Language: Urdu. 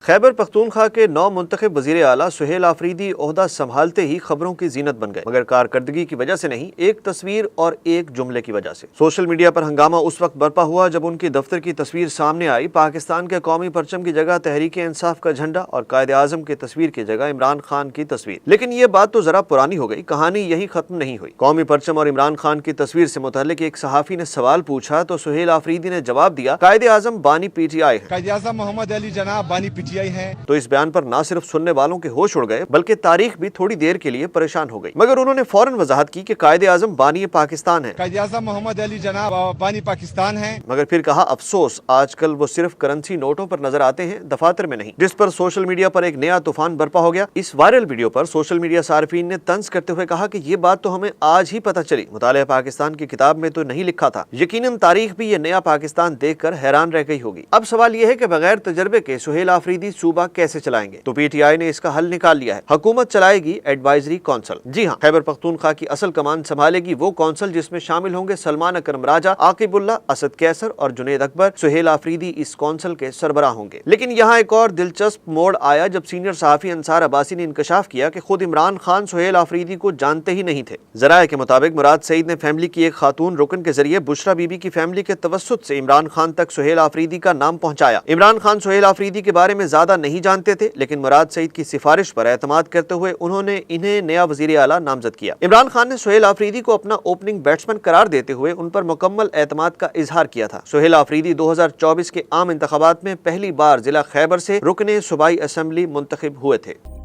خیبر پختونخوا کے نو منتخب وزیر اعلیٰ سہیل آفریدی عہدہ سنبھالتے ہی خبروں کی زینت بن گئے، مگر کارکردگی کی وجہ سے نہیں، ایک تصویر اور ایک جملے کی وجہ سے۔ سوشل میڈیا پر ہنگامہ اس وقت برپا ہوا جب ان کی دفتر کی تصویر سامنے آئی۔ پاکستان کے قومی پرچم کی جگہ تحریک انصاف کا جھنڈا اور قائد اعظم کی تصویر کی جگہ عمران خان کی تصویر۔ لیکن یہ بات تو ذرا پرانی ہو گئی، کہانی یہی ختم نہیں ہوئی۔ قومی پرچم اور عمران خان کی تصویر سے متعلق ایک صحافی نے سوال پوچھا تو سہیل آفریدی نے جواب دیا، قائد اعظم بانی پی ٹی آئی ہیں۔ قائد اعظم محمد علی جناح بانی پی ٹی آئی ہیں۔ تو اس بیان پر نہ صرف سننے والوں کے ہوش اڑ گئے بلکہ تاریخ بھی تھوڑی دیر کے لیے پریشان ہو گئی، مگر انہوں نے فوراً وضاحت کی کہ قائد اعظم بانی پاکستان ہیں۔ قائد اعظم محمد علی جناح بانی پاکستان ہیں، مگر پھر کہا افسوس آج کل وہ صرف کرنسی نوٹوں پر نظر آتے ہیں، دفاتر میں نہیں، جس پر سوشل میڈیا پر ایک نیا طوفان برپا ہو گیا۔ اس وائرل ویڈیو پر سوشل میڈیا صارفین نے طنز کرتے ہوئے کہا کہ یہ بات تو ہمیں آج ہی پتہ چلی، مطالعہ پاکستان کی کتاب میں تو نہیں لکھا تھا۔ یقیناً تاریخ بھی یہ نیا پاکستان دیکھ کر حیران رہ گئی ہوگی۔ اب سوال یہ ہے کہ بغیر تجربے کے سہیل آفریدی صوبہ کیسے چلائیں گے؟ تو پی ٹی آئی نے اس کا حل نکال لیا ہے، حکومت چلائے گی ایڈوائزری کونسل۔ جی ہاں، خیبر پختونخوا کی اصل کمان سنبھالے گی وہ کونسل جس میں شامل ہوں گے سلمان اکرم راجہ، عاقب اللہ، اسد کیسر اور جنید اکبر۔ سہیل آفریدی اس کونسل کے سربراہ ہوں گے۔ لیکن یہاں ایک اور دلچسپ موڑ آیا جب سینئر صحافی انصار عباسی نے انکشاف کیا کہ خود عمران خان سہیل آفریدی کو جانتے ہی نہیں تھے۔ ذرائع کے مطابق مراد سعید نے فیملی کی ایک خاتون رکن کے ذریعے بشرا بی بی کی فیملی کے توسط سے عمران خان تک سہیل آفریدی کا نام پہنچایا۔ عمران خان سہیل آفریدی کے بارے میں زیادہ نہیں جانتے تھے، لیکن مراد سعید کی سفارش پر اعتماد کرتے ہوئے انہوں نے انہیں نیا وزیر اعلیٰ نامزد کیا۔ عمران خان نے سہیل آفریدی کو اپنا اوپننگ بیٹسمین قرار دیتے ہوئے ان پر مکمل اعتماد کا اظہار کیا تھا۔ سہیل آفریدی 2024 کے عام انتخابات میں پہلی بار ضلع خیبر سے رکن صوبائی اسمبلی منتخب ہوئے تھے۔